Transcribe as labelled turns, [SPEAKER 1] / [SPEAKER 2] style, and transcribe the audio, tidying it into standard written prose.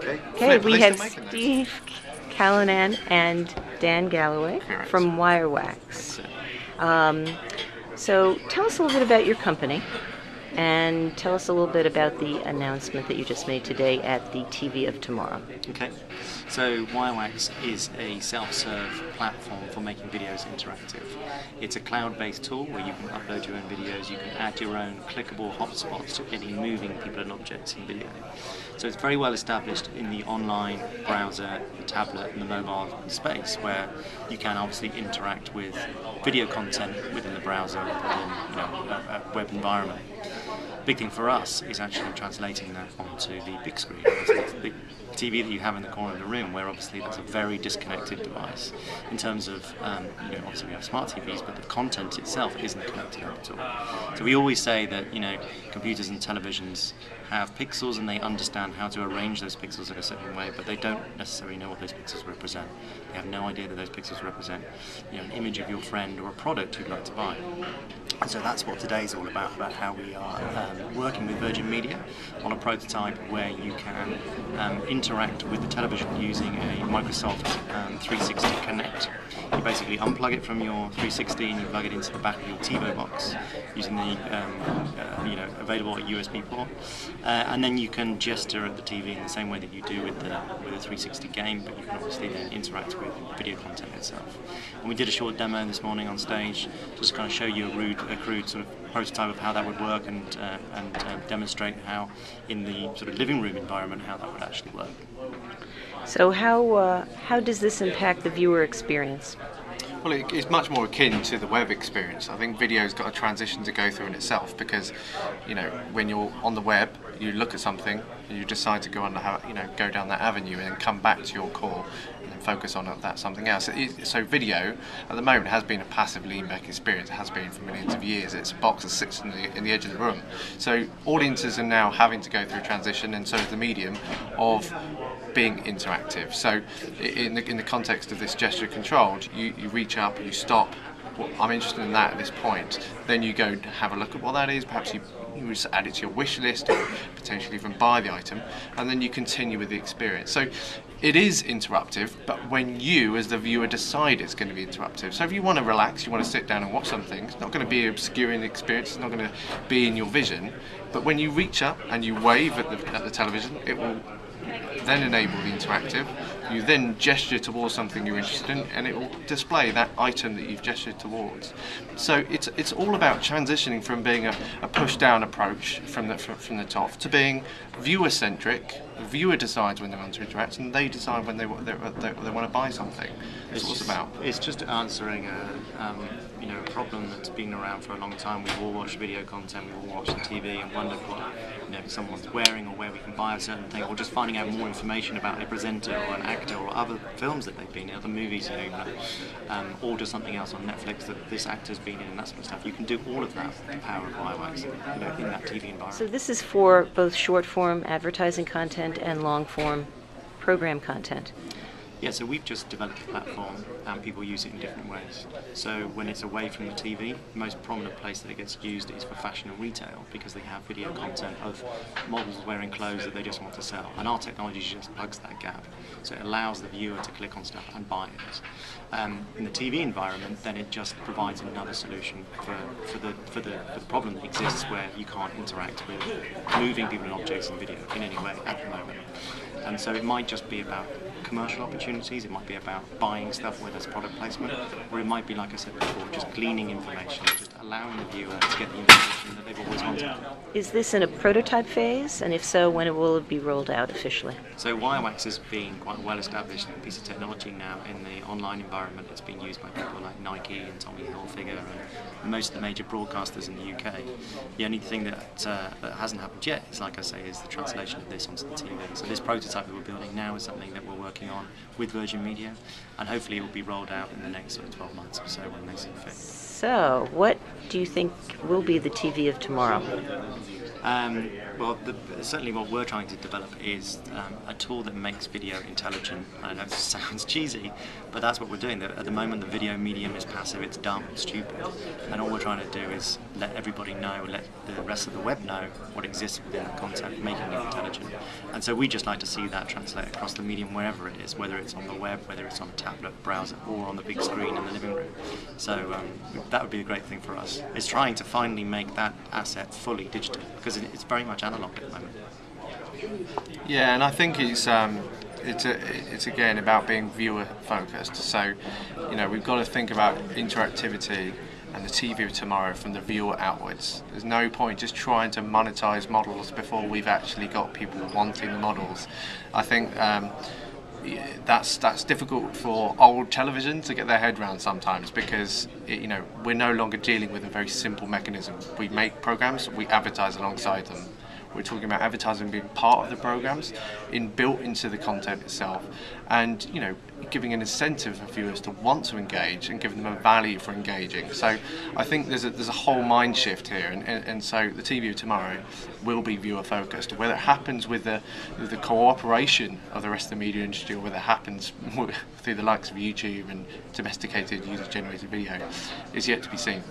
[SPEAKER 1] Okay, we have Steve Callanan and Dan Galloway from wireWAX. So tell us a little bit about your company and tell us a little bit about the announcement that you just made today at the TV of Tomorrow.
[SPEAKER 2] Okay, so wireWAX is a self-serve platform for making videos interactive. It's a cloud-based tool where you can upload your own videos, you can add your own clickable hotspots to any moving people and objects in video. So it's very well established in the online browser, the tablet and the mobile space, where you can obviously interact with video content within the browser or within a web environment. Big thing for us is actually translating that onto the big screen. The TV that you have in the corner of the room, where obviously that's a very disconnected device in terms of, obviously we have smart TVs, but the content itself isn't connected up at all. So we always say that, computers and televisions have pixels and they understand how to arrange those pixels in a certain way, but they don't necessarily know what those pixels represent. They have no idea that those pixels represent, an image of your friend or a product you'd like to buy. And so that's what today's all about how we are working with Virgin Media on a prototype where you can interact with the television using a Microsoft 360 Connect. You basically unplug it from your 360 and you plug it into the back of your TiVo box using the available USB port, and then you can gesture at the TV in the same way that you do with the 360 game, but you can obviously then interact with video content itself. And we did a short demo this morning on stage, just to kind of show you a crude sort of prototype of how that would work and demonstrate how in the sort of living room environment how that would actually work.
[SPEAKER 1] So how does this impact the viewer experience?
[SPEAKER 3] Well, it's much more akin to the web experience. I think video's got a transition to go through in itself because, when you're on the web, you look at something, and you decide to go on go down that avenue and then come back to your core and then focus on that something else. So video, at the moment, has been a passive lean-back experience. It has been for millions of years. It's a box that sits in the edge of the room. So audiences are now having to go through a transition, and so is the medium of being interactive. So in the context of this gesture controlled, you reach up, you stop. Well, I'm interested in that at this point. Then you go have a look at what that is. Perhaps you just add it to your wish list or potentially even buy the item, and then you continue with the experience. So it is interruptive, but when you as the viewer decide it's going to be interruptive. So if you want to relax, you want to sit down and watch something, it's not going to be an obscuring experience, it's not going to be in your vision, but when you reach up and you wave at the television, it will then enable the interactive. You then gesture towards something you're interested in, and it will display that item that you've gestured towards. So it's all about transitioning from being a push-down approach from the top to being viewer-centric. The viewer decides when they want to interact, and they decide when they want to buy something. That's what it's about.
[SPEAKER 2] It's just answering a problem that's been around for a long time. We've all watched video content, we've all watched the TV and wondered what someone's wearing or where we can buy a certain thing, or just finding out more information about a presenter or an actor or other films that they've been in, other movies, order something else on Netflix that this actor's been in and that sort of stuff. You can do all of that with the power of wireWAX in that TV environment.
[SPEAKER 1] So this is for both short-form advertising content and long-form program content.
[SPEAKER 2] Yeah, so we've just developed a platform and people use it in different ways. So when it's away from the TV, the most prominent place that it gets used is for fashion and retail, because they have video content of models wearing clothes that they just want to sell. And our technology just plugs that gap. So it allows the viewer to click on stuff and buy it. In the TV environment, then it just provides another solution for the problem that exists where you can't interact with moving people and objects in video in any way at the moment. And so it might just be about commercial opportunities, it might be about buying stuff where there's product placement, or it might be, like I said before, just gleaning information, just allowing the viewer to get the information that they've always wanted.
[SPEAKER 1] Is this in a prototype phase, and if so, when will it be rolled out officially?
[SPEAKER 2] So wireWAX has been quite a well-established piece of technology now in the online environment. It's been used by people like Nike and Tommy Hilfiger and most of the major broadcasters in the UK. The only thing that hasn't happened yet is, like I say, is the translation of this onto the TV. So this prototype that we're building now is something that we're working on with Virgin Media, and hopefully it will be rolled out in the next sort of 12 months or so when they see fit.
[SPEAKER 1] So, what do you think will be the TV of tomorrow?
[SPEAKER 2] Well, certainly what we're trying to develop is a tool that makes video intelligent. I know it sounds cheesy, but that's what we're doing. At the moment, the video medium is passive, it's dumb, it's stupid, and all we're trying to do is let everybody know, let the rest of the web know what exists within the content, making it intelligent. And so we just like to see that translate across the medium wherever it is, whether it's on the web, whether it's on a tablet, browser, or on the big screen in the living room. So that would be a great thing for us. It's trying to finally make that asset fully digital, because it's very much analog at the moment.
[SPEAKER 3] Yeah, and I think it's again about being viewer focused. So, you know, we've got to think about interactivity and the TV of tomorrow from the viewer outwards. There's no point just trying to monetize models before we've actually got people wanting the models. I think that's difficult for old television to get their head around sometimes, because you know, we're no longer dealing with a very simple mechanism. We make programs, we advertise alongside them. We're talking about advertising being part of the programs, built into the content itself, and you know, giving an incentive for viewers to want to engage and giving them a value for engaging. So I think there's a whole mind shift here, and so the TV of tomorrow will be viewer focused. Whether it happens with the cooperation of the rest of the media industry, or whether it happens through the likes of YouTube and domesticated user generated video, is yet to be seen.